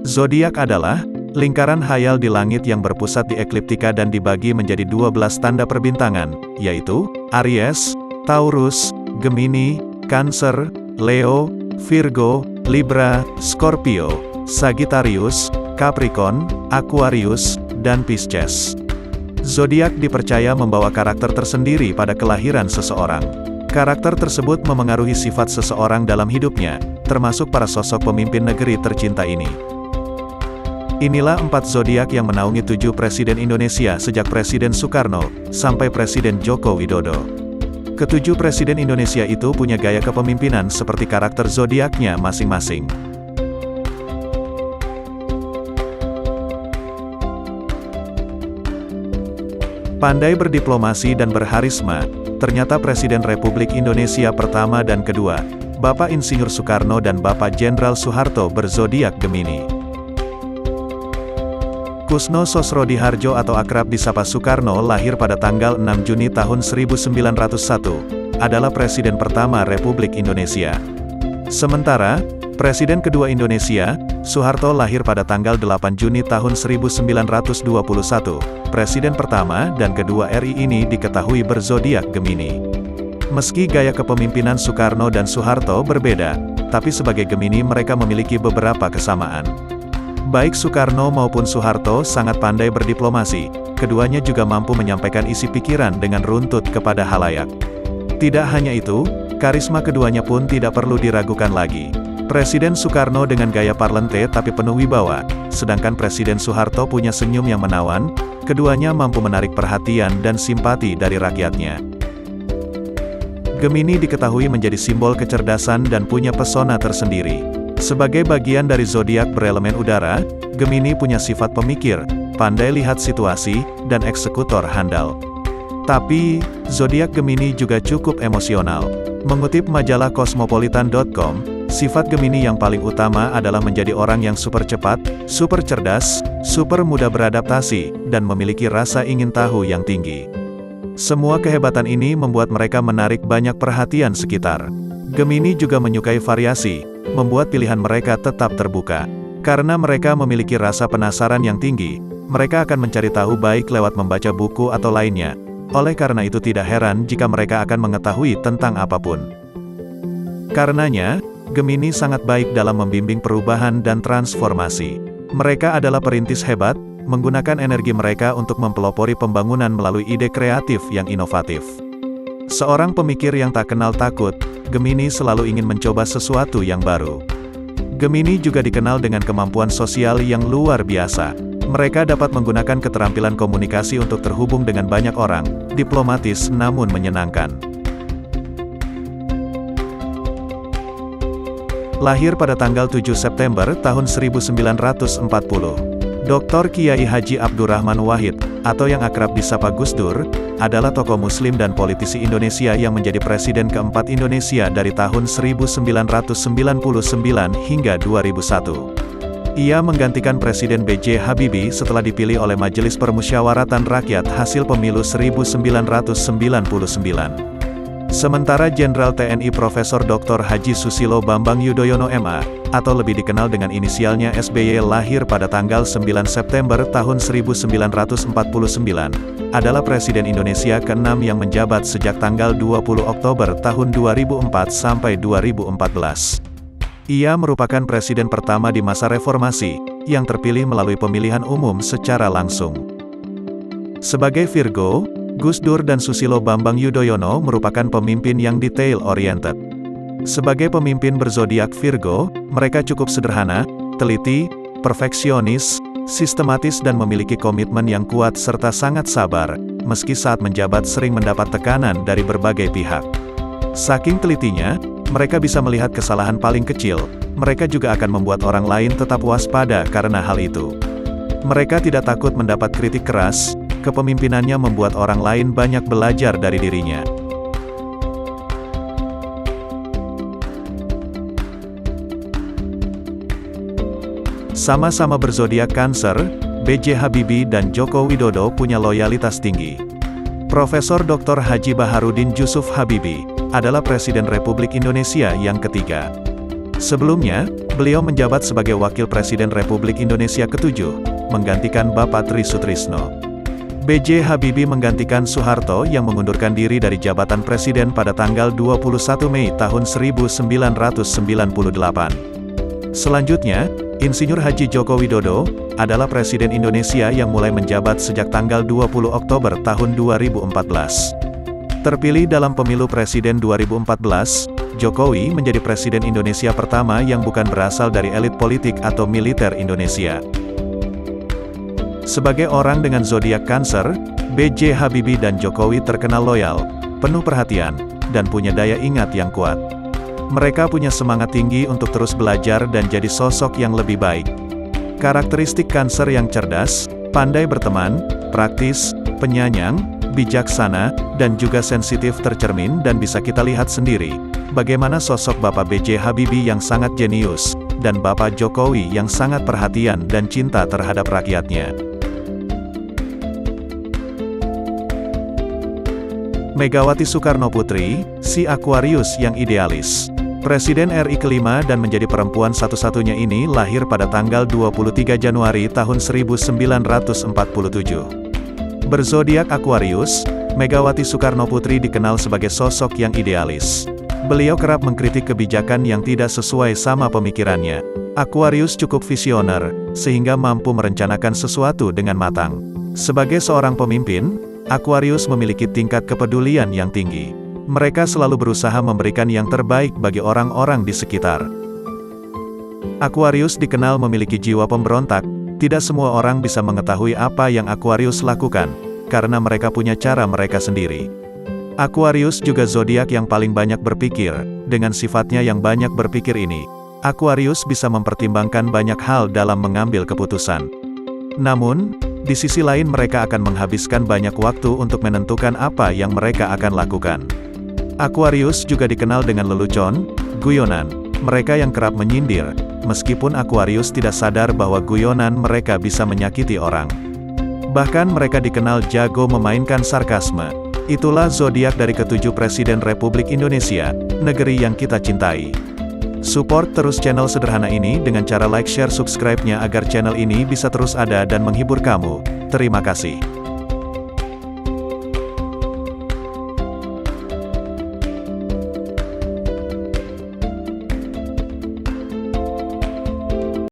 Zodiak adalah lingkaran khayal di langit yang berpusat di ekliptika dan dibagi menjadi 12 tanda perbintangan, yaitu Aries, Taurus, Gemini, Cancer, Leo, Virgo, Libra, Scorpio, Sagittarius, Capricorn, Aquarius, dan Pisces. Zodiak dipercaya membawa karakter tersendiri pada kelahiran seseorang. Karakter tersebut memengaruhi sifat seseorang dalam hidupnya, termasuk para sosok pemimpin negeri tercinta ini. Inilah 4 zodiak yang menaungi 7 Presiden Indonesia sejak Presiden Soekarno, sampai Presiden Joko Widodo. Ketujuh Presiden Indonesia itu punya gaya kepemimpinan seperti karakter zodiaknya masing-masing. Pandai berdiplomasi dan berharisma, ternyata Presiden Republik Indonesia pertama dan kedua, Bapak Insinyur Soekarno dan Bapak Jenderal Soeharto berzodiak Gemini. Kusno Sosrodihardjo atau akrab disapa Soekarno lahir pada tanggal 6 Juni tahun 1901, adalah Presiden pertama Republik Indonesia. Sementara, Presiden kedua Indonesia, Soeharto lahir pada tanggal 8 Juni tahun 1921. Presiden pertama dan kedua RI ini diketahui berzodiak Gemini. Meski gaya kepemimpinan Soekarno dan Soeharto berbeda, tapi sebagai Gemini mereka memiliki beberapa kesamaan. Baik Soekarno maupun Soeharto sangat pandai berdiplomasi, keduanya juga mampu menyampaikan isi pikiran dengan runtut kepada halayak. Tidak hanya itu, karisma keduanya pun tidak perlu diragukan lagi. Presiden Soekarno dengan gaya parlente tapi penuh wibawa, sedangkan Presiden Soeharto punya senyum yang menawan, keduanya mampu menarik perhatian dan simpati dari rakyatnya. Gemini diketahui menjadi simbol kecerdasan dan punya pesona tersendiri. Sebagai bagian dari zodiak berelemen udara, Gemini punya sifat pemikir, pandai lihat situasi, dan eksekutor handal. Tapi, zodiak Gemini juga cukup emosional. Mengutip majalah Cosmopolitan.com, sifat Gemini yang paling utama adalah menjadi orang yang super cepat, super cerdas, super mudah beradaptasi, dan memiliki rasa ingin tahu yang tinggi. Semua kehebatan ini membuat mereka menarik banyak perhatian sekitar. Gemini juga menyukai variasi, membuat pilihan mereka tetap terbuka. Karena mereka memiliki rasa penasaran yang tinggi, mereka akan mencari tahu baik lewat membaca buku atau lainnya. Oleh karena itu tidak heran jika mereka akan mengetahui tentang apapun. Karenanya, Gemini sangat baik dalam membimbing perubahan dan transformasi. Mereka adalah perintis hebat, menggunakan energi mereka untuk mempelopori pembangunan melalui ide kreatif yang inovatif. Seorang pemikir yang tak kenal takut, Gemini selalu ingin mencoba sesuatu yang baru. Gemini juga dikenal dengan kemampuan sosial yang luar biasa. Mereka dapat menggunakan keterampilan komunikasi untuk terhubung dengan banyak orang, diplomatis namun menyenangkan. Lahir pada tanggal 7 September tahun 1940. Dr. Kiai Haji Abdurrahman Wahid, atau yang akrab disapa Gus Dur, adalah tokoh muslim dan politisi Indonesia yang menjadi presiden keempat Indonesia dari tahun 1999 hingga 2001. Ia menggantikan Presiden B.J. Habibie setelah dipilih oleh Majelis Permusyawaratan Rakyat hasil pemilu 1999. Sementara Jenderal TNI Profesor Dr. Haji Susilo Bambang Yudhoyono MA, atau lebih dikenal dengan inisialnya SBY, lahir pada tanggal 9 September tahun 1949, adalah Presiden Indonesia ke-6 yang menjabat sejak tanggal 20 Oktober tahun 2004 sampai 2014. Ia merupakan presiden pertama di masa reformasi, yang terpilih melalui pemilihan umum secara langsung. Sebagai Virgo, Gus Dur dan Susilo Bambang Yudhoyono merupakan pemimpin yang detail-oriented. Sebagai pemimpin berzodiak Virgo, mereka cukup sederhana, teliti, perfeksionis, sistematis dan memiliki komitmen yang kuat serta sangat sabar, meski saat menjabat sering mendapat tekanan dari berbagai pihak. Saking telitinya, mereka bisa melihat kesalahan paling kecil, mereka juga akan membuat orang lain tetap waspada karena hal itu. Mereka tidak takut mendapat kritik keras, kepemimpinannya membuat orang lain banyak belajar dari dirinya. Sama-sama berzodiak Cancer, B.J. Habibie dan Joko Widodo punya loyalitas tinggi. Profesor Dr. Haji Baharudin Jusuf Habibie adalah Presiden Republik Indonesia yang ketiga. Sebelumnya, beliau menjabat sebagai Wakil Presiden Republik Indonesia ke-7, menggantikan Bapak Tri Sutrisno. B.J. Habibie menggantikan Soeharto yang mengundurkan diri dari jabatan presiden pada tanggal 21 Mei tahun 1998. Selanjutnya, Insinyur Haji Joko Widodo adalah Presiden Indonesia yang mulai menjabat sejak tanggal 20 Oktober tahun 2014. Terpilih dalam pemilu presiden 2014, Jokowi menjadi Presiden Indonesia pertama yang bukan berasal dari elit politik atau militer Indonesia. Sebagai orang dengan zodiak Cancer, B.J. Habibie dan Jokowi terkenal loyal, penuh perhatian, dan punya daya ingat yang kuat. Mereka punya semangat tinggi untuk terus belajar dan jadi sosok yang lebih baik. Karakteristik Cancer yang cerdas, pandai berteman, praktis, penyayang, bijaksana, dan juga sensitif tercermin dan bisa kita lihat sendiri, bagaimana sosok Bapak B.J. Habibie yang sangat jenius, dan Bapak Jokowi yang sangat perhatian dan cinta terhadap rakyatnya. Megawati Soekarnoputri, si Aquarius yang idealis. Presiden RI kelima dan menjadi perempuan satu-satunya ini lahir pada tanggal 23 Januari tahun 1947. Berzodiak Aquarius, Megawati Soekarnoputri dikenal sebagai sosok yang idealis. Beliau kerap mengkritik kebijakan yang tidak sesuai sama pemikirannya. Aquarius cukup visioner, sehingga mampu merencanakan sesuatu dengan matang. Sebagai seorang pemimpin, Aquarius memiliki tingkat kepedulian yang tinggi. Mereka selalu berusaha memberikan yang terbaik bagi orang-orang di sekitar. Aquarius dikenal memiliki jiwa pemberontak. Tidak semua orang bisa mengetahui apa yang Aquarius lakukan, karena mereka punya cara mereka sendiri. Aquarius juga zodiak yang paling banyak berpikir. Dengan sifatnya yang banyak berpikir ini, Aquarius bisa mempertimbangkan banyak hal dalam mengambil keputusan. Namun, di sisi lain mereka akan menghabiskan banyak waktu untuk menentukan apa yang mereka akan lakukan. Aquarius juga dikenal dengan lelucon, guyonan. Mereka yang kerap menyindir, meskipun Aquarius tidak sadar bahwa guyonan mereka bisa menyakiti orang. Bahkan mereka dikenal jago memainkan sarkasme. Itulah zodiak dari ke-7 Presiden Republik Indonesia, negeri yang kita cintai. Support terus channel sederhana ini dengan cara like, share, subscribe-nya agar channel ini bisa terus ada dan menghibur kamu. Terima kasih.